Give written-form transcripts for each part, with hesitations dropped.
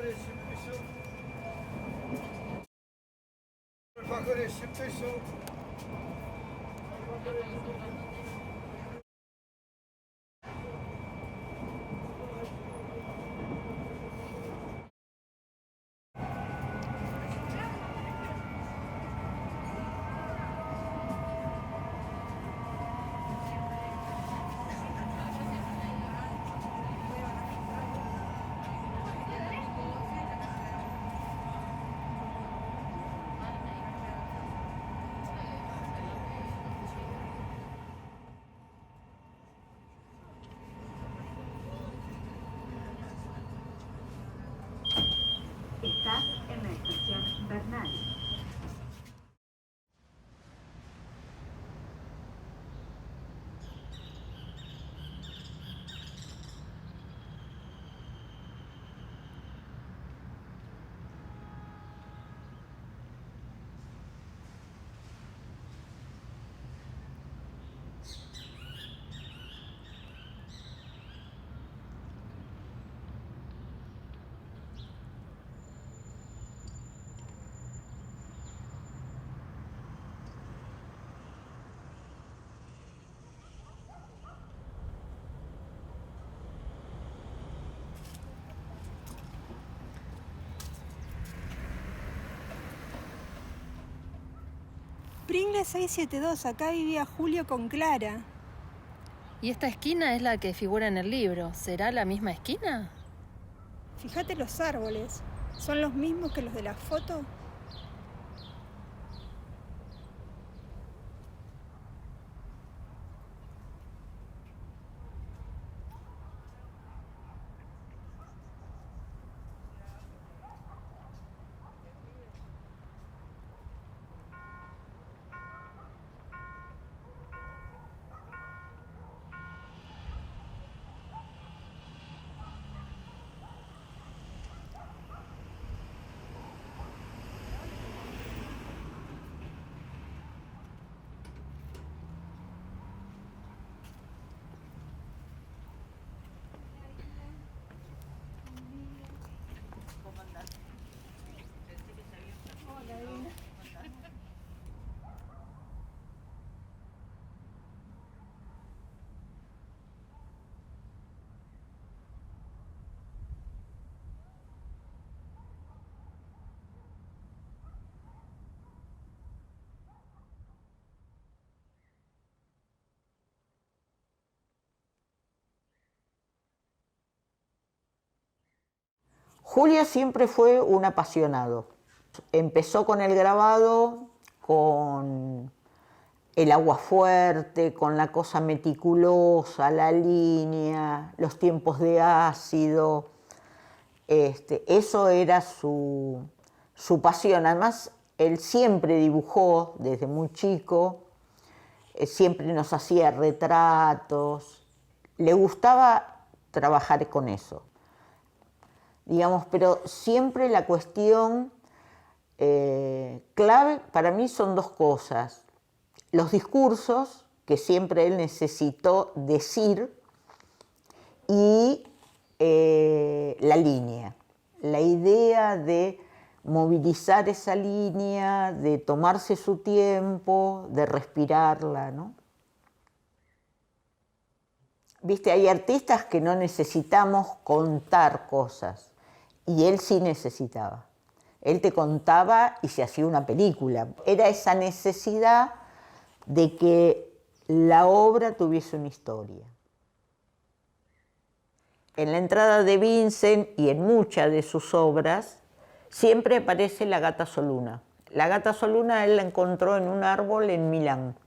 alfajores 100 pesos. Estás en la estación Bernal. Pringles 672, acá vivía Julio con Clara. Y esta esquina es la que figura en el libro. ¿Será la misma esquina? Fíjate los árboles, ¿son los mismos que los de la foto? Julio siempre fue un apasionado. Empezó con el grabado, con el agua fuerte, con la cosa meticulosa, la línea, los tiempos de ácido. Eso era su pasión. Además, él siempre dibujó desde muy chico, siempre nos hacía retratos. Le gustaba trabajar con eso. Digamos, pero siempre la cuestión clave para mí son dos cosas. Los discursos, que siempre él necesitó decir, y la línea. La idea de movilizar esa línea, de tomarse su tiempo, de respirarla, ¿no? Viste, hay artistas que no necesitamos contar cosas, y él sí necesitaba. Él te contaba y se hacía una película. Era esa necesidad de que la obra tuviese una historia. En la entrada de Vincent y en muchas de sus obras siempre aparece la gata Soluna. La gata Soluna él la encontró en un árbol en Milán.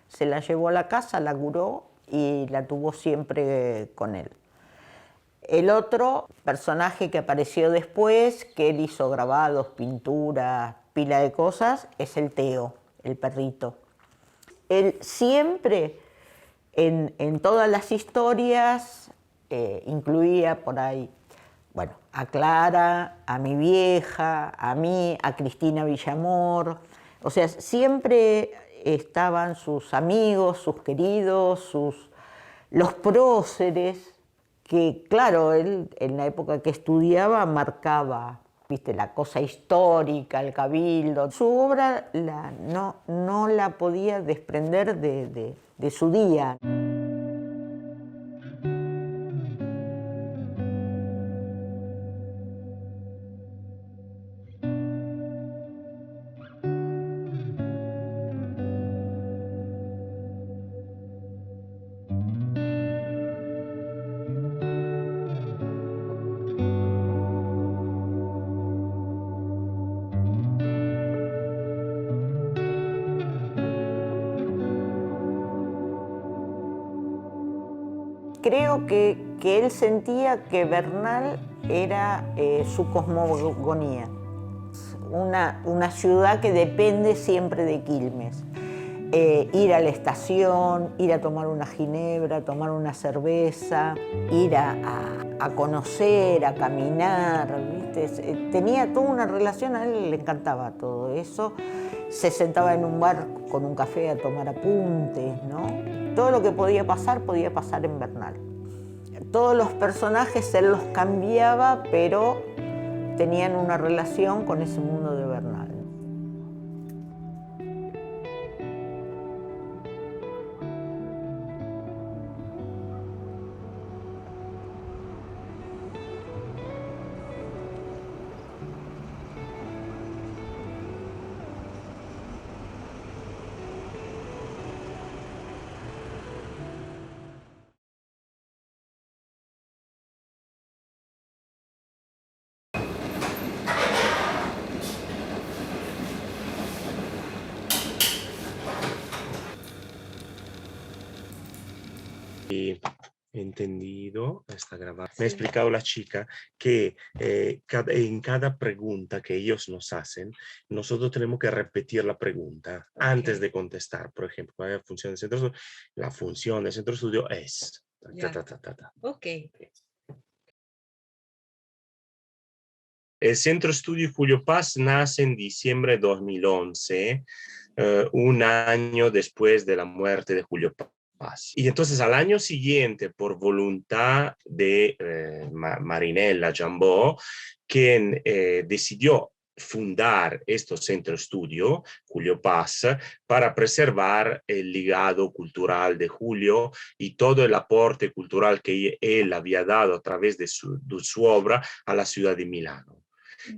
Se la llevó a la casa, la curó y la tuvo siempre con él. El otro personaje que apareció después, que él hizo grabados, pinturas, pila de cosas, es el Teo, el perrito. Él siempre, en todas las historias, incluía por ahí, bueno, a Clara, a mi vieja, a mí, a Cristina Villamor. O sea, siempre estaban sus amigos, sus queridos, los próceres. que claro, él en la época que estudiaba marcaba, viste, la cosa histórica, el cabildo. Su obra no la podía desprender de su día. Creo que él sentía que Bernal era su cosmogonía, una ciudad que depende siempre de Quilmes. Ir a la estación, ir a tomar una ginebra, tomar una cerveza, ir a conocer, a caminar, ¿viste? Tenía toda una relación, a él le encantaba todo eso. Se sentaba en un bar con un café a tomar apuntes, ¿no? Todo lo que podía pasar en Bernal. Todos los personajes él los cambiaba, pero tenían una relación con ese mundo de Bernal. Entendido, está grabado. Me ha explicado la chica que en cada pregunta que ellos nos hacen, nosotros tenemos que repetir la pregunta antes de contestar. Por ejemplo, ¿cuál es la función del centro estudio? La función del centro estudio es... Ok. El Centro Estudio Julio Paz nace en diciembre de 2011, un año después de la muerte de Julio Paz. Y entonces al año siguiente, por voluntad de Marinella Giambò, quien decidió fundar este centro estudio, Julio Paz, para preservar el legado cultural de Julio y todo el aporte cultural que él había dado a través de su obra a la ciudad de Milano.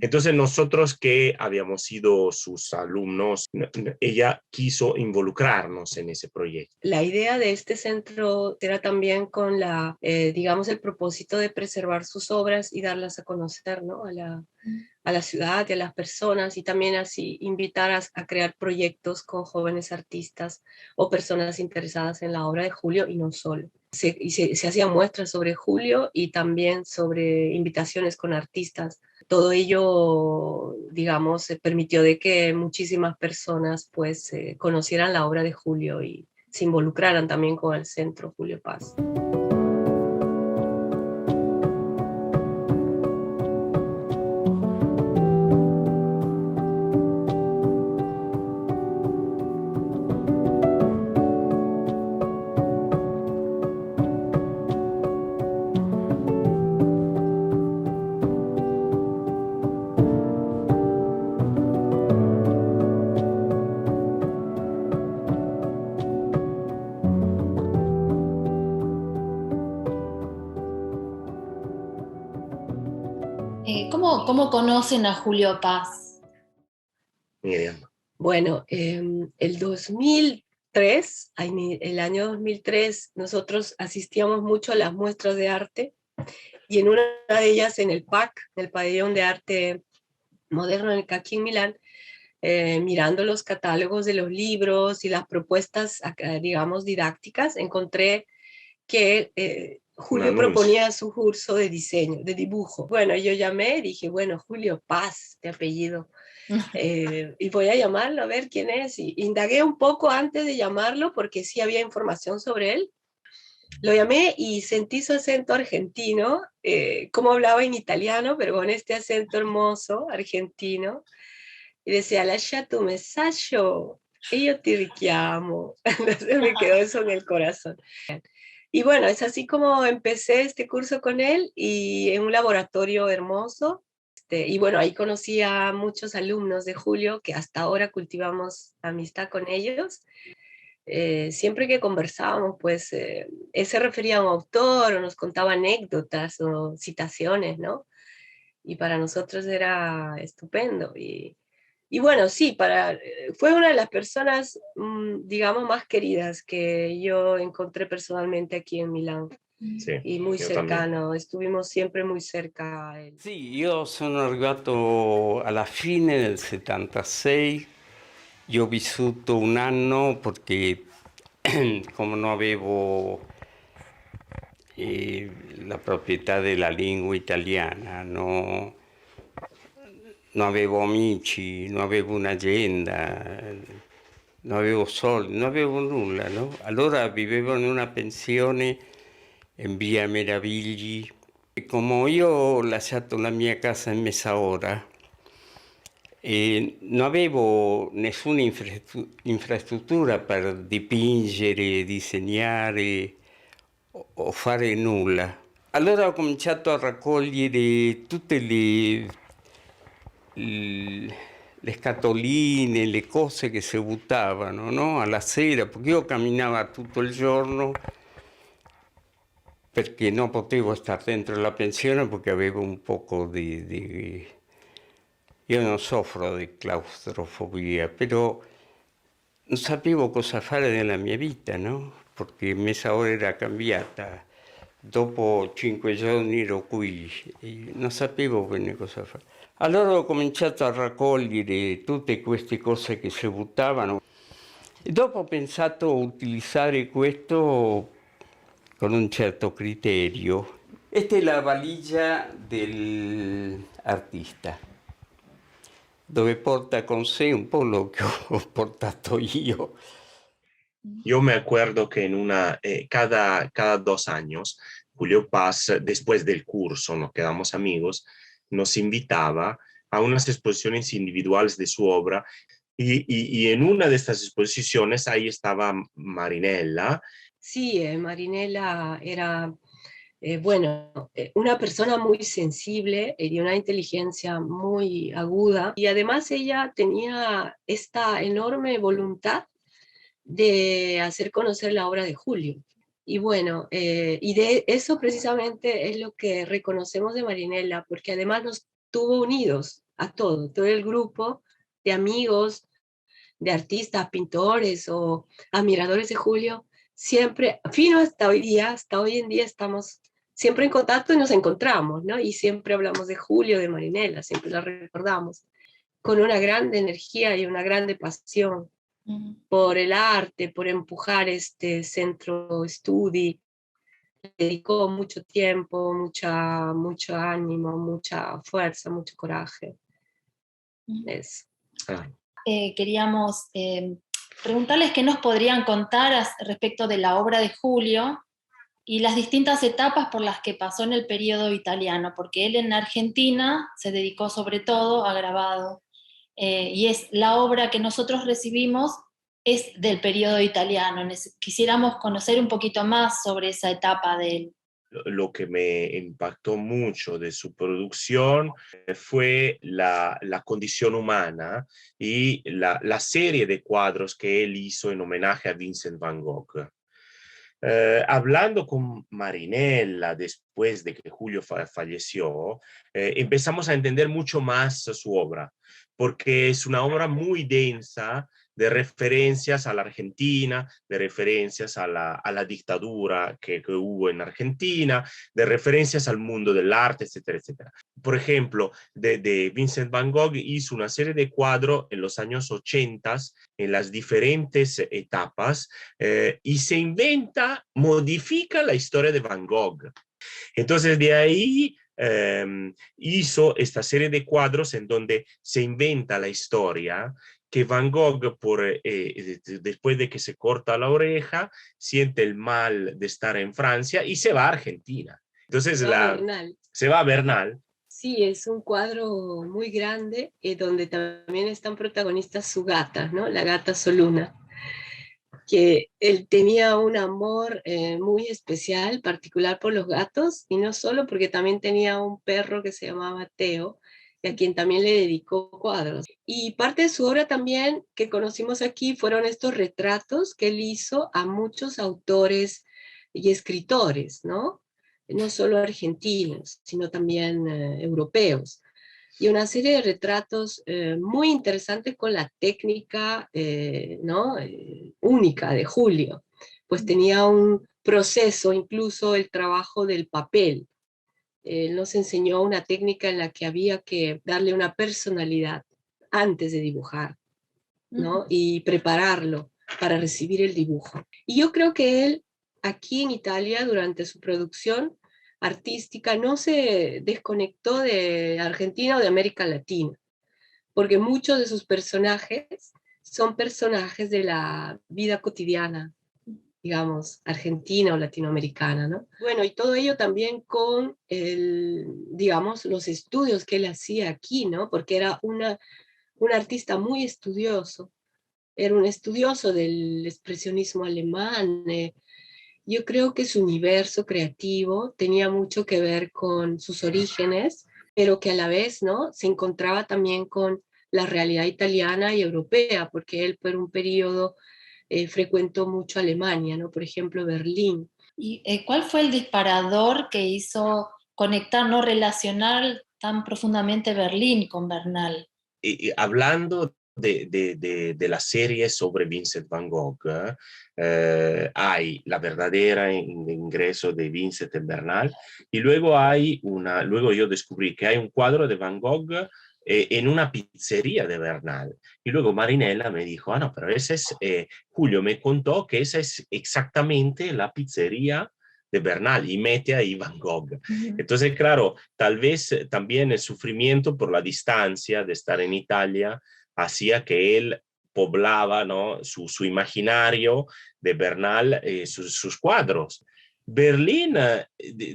Entonces nosotros que habíamos sido sus alumnos, ella quiso involucrarnos en ese proyecto. La idea de este centro era también con digamos, el propósito de preservar sus obras y darlas a conocer, ¿no? a la ciudad y a las personas, y también así invitar a crear proyectos con jóvenes artistas o personas interesadas en la obra de Julio y no solo. Se hacían muestras sobre Julio y también sobre invitaciones con artistas. Todo ello, digamos, permitió de que muchísimas personas pues conocieran la obra de Julio y se involucraran también con el Centro Julio Paz. ¿Cómo conocen a Julio Paz? Miriam. Bueno, el 2003, el año 2003, nosotros asistíamos mucho a las muestras de arte y en una de ellas, en el PAC, el Pabellón de Arte Moderno en el CAC en Milán, mirando los catálogos de los libros y las propuestas, digamos, didácticas, encontré que Julio proponía su curso de diseño, de dibujo. Bueno, yo llamé y dije, bueno, Julio Paz, de apellido, y voy a llamarlo a ver quién es. Y indagué un poco antes de llamarlo porque sí había información sobre él. Lo llamé y sentí su acento argentino, como hablaba en italiano, pero con este acento hermoso argentino. Y decía, lascia tu mensaggio, e io ti richiamo. Entonces me quedó eso en el corazón. Y bueno, es así como empecé este curso con él y en un laboratorio hermoso. Y bueno, ahí conocí a muchos alumnos de Julio que hasta ahora cultivamos amistad con ellos. Siempre que conversábamos, pues él se refería a un autor o nos contaba anécdotas o citaciones, ¿no? Y para nosotros era estupendo. Y bueno, sí, fue una de las personas, digamos, más queridas que yo encontré personalmente aquí en Milán. Sì, Y muy io también. cercano, estuvimos sempre muy cerca a él. Sì, io sono arrivato alla fine del 76, io ho vissuto un anno perché come non avevo la proprietà della lingua italiana, non avevo amici, non avevo un'agenda, non avevo soldi, non avevo nulla, no? Allora vivevo in una pensione in via Meravigli. E come io ho lasciato la mia casa in Messaora e non avevo nessuna infrastruttura per dipingere, disegnare o fare nulla. Allora ho cominciato a raccogliere tutte le scatoline, le cose che si buttavano, no? Alla sera, perché io camminavo tutto il giorno perché non potevo stare dentro la pensione perché avevo un poco di... Io non soffro di claustrofobia, però non sapevo cosa fare nella mia vita, no? Perché Messaora era cambiata. Dopo 5 giorni ero qui e non sapevo bene cosa fare. Allora ho cominciato a raccogliere tutte queste cose che si buttavano e dopo ho pensato a utilizzare questo con un certo criterio. Questa è la valigia dell'artista, dove porta con sé un po' lo che ho portato io. Yo me acuerdo que cada 2 años, Julio Paz, después del curso, nos quedamos amigos, nos invitaba a unas exposiciones individuales de su obra y en una de estas exposiciones ahí estaba Marinella. Sí, Marinella era, bueno, una persona muy sensible y de una inteligencia muy aguda. Y además ella tenía esta enorme voluntad de hacer conocer la obra de Julio. Y bueno, y de eso precisamente es lo que reconocemos de Marinella, porque además nos tuvo unidos a todo el grupo de amigos, de artistas, pintores o admiradores de Julio, siempre, fino hasta hoy en día estamos siempre en contacto y nos encontramos, ¿no? Y siempre hablamos de Julio, de Marinella, siempre la recordamos, con una grande energía y una grande pasión por el arte, por empujar este centro studi. Dedicó mucho tiempo, mucho ánimo, mucha fuerza, mucho coraje. Eso. Queríamos preguntarles qué nos podrían contar respecto de la obra de Julio y las distintas etapas por las que pasó en el periodo italiano, porque él en Argentina se dedicó sobre todo a grabado, y es la obra que nosotros recibimos es del periodo italiano. Quisiéramos conocer un poquito más sobre esa etapa de él. Lo que me impactó mucho de su producción fue la condición humana y la serie de cuadros que él hizo en homenaje a Vincent van Gogh. Hablando con Marinella después de que Julio falleció, empezamos a entender mucho más su obra, porque es una obra muy densa de referencias a la Argentina, de referencias a la dictadura que hubo en Argentina, de referencias al mundo del arte, etcétera, etcétera. Por ejemplo, de Vincent van Gogh hizo una serie de cuadros en los años 80 en las diferentes etapas y se inventa, modifica la historia de Van Gogh. Entonces de ahí hizo esta serie de cuadros en donde se inventa la historia que Van Gogh, después de que se corta la oreja, siente el mal de estar en Francia y se va a Argentina. Entonces se va a Bernal. Sí, es un cuadro muy grande donde también están protagonistas su gata, ¿no? La gata Soluna. que él tenía un amor muy especial, particular por los gatos, y no solo porque también tenía un perro que se llamaba Teo, a quien también le dedicó cuadros. Y parte de su obra también que conocimos aquí fueron estos retratos que él hizo a muchos autores y escritores, ¿no? No solo argentinos, sino también europeos. Y una serie de retratos muy interesantes con la técnica ¿no? Única de Julio, pues tenía un proceso, incluso el trabajo del papel. Él nos enseñó una técnica en la que había que darle una personalidad antes de dibujar, ¿no? Y prepararlo para recibir el dibujo. Y yo creo que él, aquí en Italia, durante su producción artística, no se desconectó de Argentina o de América Latina, porque muchos de sus personajes son personajes de la vida cotidiana, digamos, argentina o latinoamericana, ¿no? Bueno, y todo ello también con, digamos, los estudios que él hacía aquí, ¿no? Porque era un artista muy estudioso, era un estudioso del expresionismo alemán. Yo creo que su universo creativo tenía mucho que ver con sus orígenes, pero que a la vez, ¿no? Se encontraba también con la realidad italiana y europea, porque él por un periodo frecuentó mucho Alemania, ¿no? Por ejemplo, Berlín. ¿Y cuál fue el disparador que hizo conectar, no relacionar tan profundamente Berlín con Bernal? Hablando de la serie sobre Vincent van Gogh, hay la verdadera ingreso de Vincent en Bernal, y luego luego yo descubrí que hay un cuadro de Van Gogh en una pizzería de Bernal. Y luego Marinella me dijo, no, pero ese es, Julio me contó que esa es exactamente la pizzería de Bernal y mete ahí Van Gogh. Entonces, claro, tal vez también el sufrimiento por la distancia de estar en Italia hacía que él poblaba, ¿no? su imaginario de Bernal, sus cuadros. Berlín,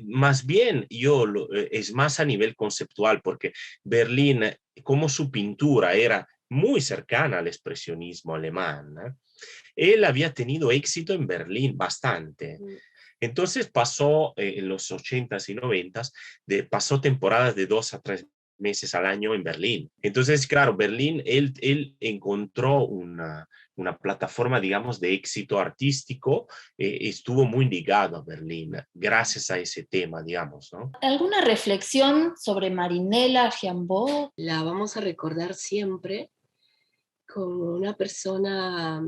más bien, es más a nivel conceptual, porque Berlín, como su pintura era muy cercana al expresionismo alemán, él había tenido éxito en Berlín bastante. Entonces pasó en los 80s y 90s, pasó temporadas de 2 a 3 meses al año en Berlín. Entonces, claro, Berlín, él encontró una plataforma, digamos, de éxito artístico, estuvo muy ligado a Berlín, gracias a ese tema, digamos, ¿no? ¿Alguna reflexión sobre Marinella Giambò? La vamos a recordar siempre como una persona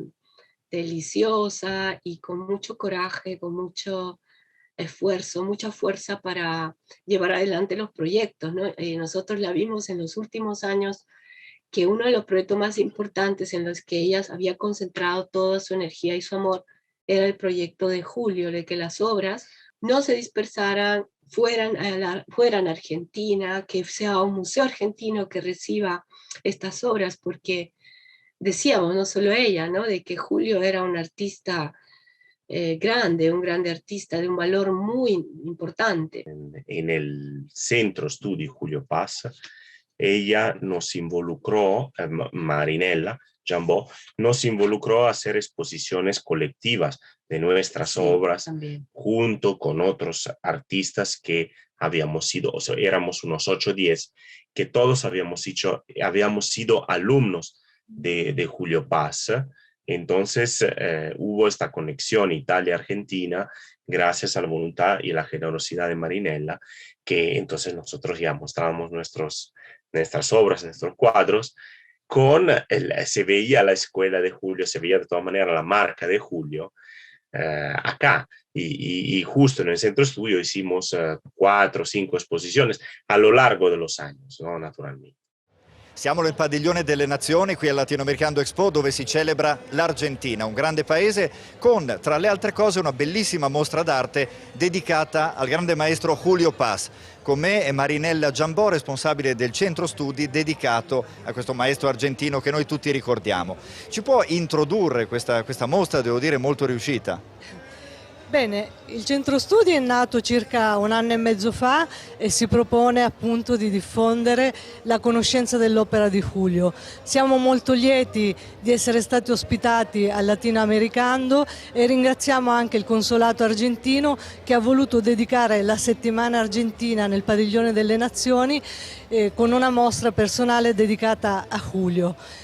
deliciosa y con mucho coraje, con mucho esfuerzo, mucha fuerza para llevar adelante los proyectos, ¿no? Nosotros la vimos en los últimos años que uno de los proyectos más importantes en los que ella había concentrado toda su energía y su amor era el proyecto de Julio, de que las obras no se dispersaran, fueran a Argentina, que sea un museo argentino que reciba estas obras, porque decíamos, no solo ella, ¿no? De que Julio era un artista grande, un grande artista de un valor muy importante. En el Centro Studi Julio Paz, ella nos involucró, Marinella Giambò, nos involucró a hacer exposiciones colectivas de nuestras obras, también, junto con otros artistas que habíamos sido, o sea, éramos unos 8 o 10, que todos habíamos sido alumnos de Julio Paz. Entonces hubo esta conexión Italia-Argentina gracias a la voluntad y la generosidad de Marinella, que entonces nosotros ya mostrábamos nuestras obras, nuestros cuadros, se veía la escuela de Julio, se veía de todas maneras la marca de Julio acá. Y justo en el Centro Estudio hicimos 4 o 5 exposiciones a lo largo de los años, ¿no? Naturalmente. Siamo nel padiglione delle Nazioni, qui al Latinoamericano Expo, dove si celebra l'Argentina, un grande paese con, tra le altre cose, una bellissima mostra d'arte dedicata al grande maestro Julio Paz. Con me è Marinella Giambò, responsabile del centro studi dedicato a questo maestro argentino che noi tutti ricordiamo. Ci può introdurre questa mostra, devo dire, molto riuscita? Bene, il centro studi è nato circa 1 anno e mezzo fa e si propone appunto di diffondere la conoscenza dell'opera di Julio. Siamo molto lieti di essere stati ospitati al Latinoamericano e ringraziamo anche il consolato argentino che ha voluto dedicare la settimana argentina nel Padiglione delle Nazioni con una mostra personale dedicata a Julio.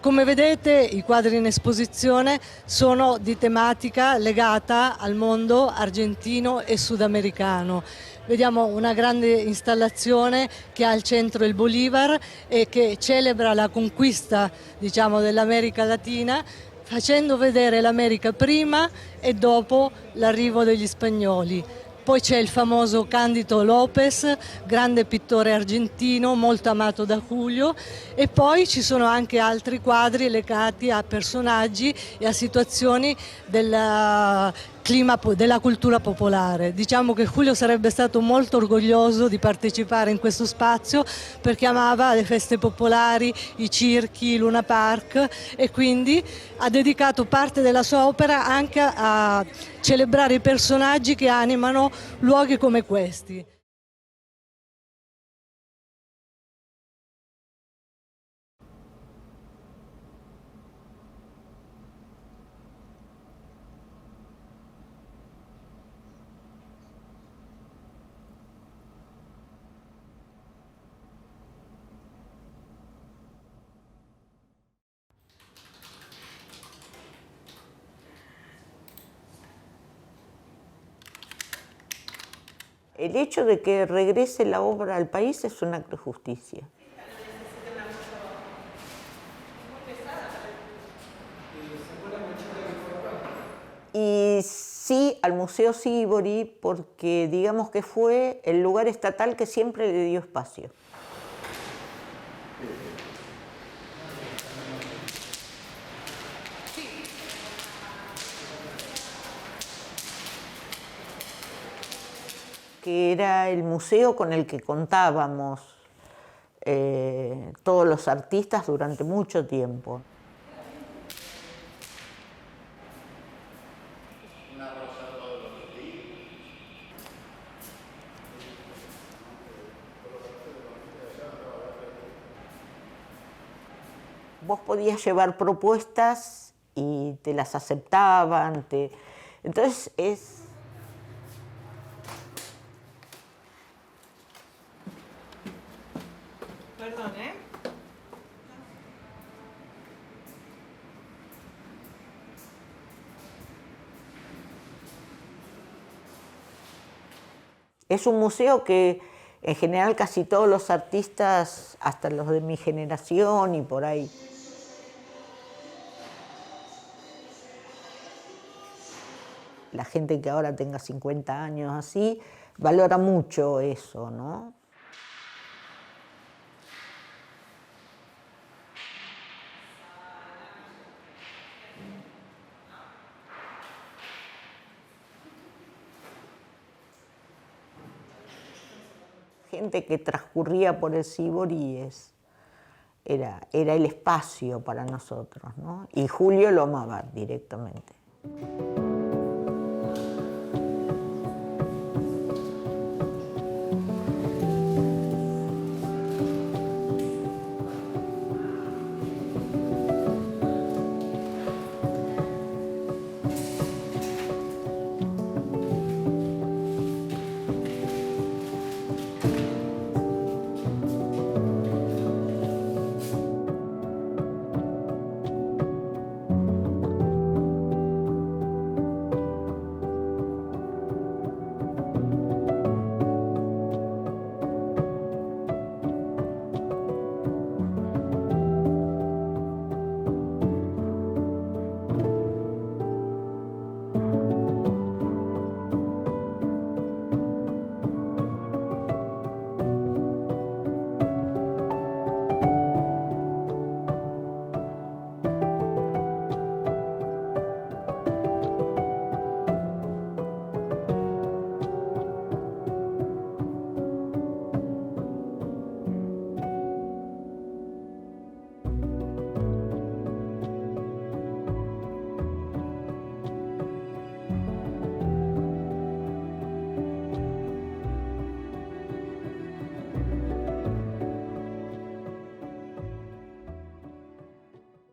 Come vedete i quadri in esposizione sono di tematica legata al mondo argentino e sudamericano. Vediamo una grande installazione che ha al centro il Bolívar e che celebra la conquista, diciamo, dell'America Latina, facendo vedere l'America prima e dopo l'arrivo degli spagnoli. Poi c'è il famoso Cándido López, grande pittore argentino, molto amato da Julio, e poi ci sono anche altri quadri legati a personaggi e a situazioni della cultura popolare. Diciamo che Julio sarebbe stato molto orgoglioso di partecipare in questo spazio perché amava le feste popolari, i circhi, i Luna Park e quindi ha dedicato parte della sua opera anche a celebrare i personaggi che animano luoghi come questi. El hecho de que regrese la obra al país es un acto de justicia. Y sí al Museo Sívori porque digamos que fue el lugar estatal que siempre le dio espacio. Que era el museo con el que contábamos todos los artistas durante mucho tiempo. Vos podías llevar propuestas y te las aceptaban. Entonces es... Perdón, ¿eh? Es un museo que en general casi todos los artistas, hasta los de mi generación y por ahí, la gente que ahora tenga 50 años así, valora mucho eso, ¿no? Gente que transcurría por el Sívori era el espacio para nosotros, ¿no? Y Julio lo amaba directamente.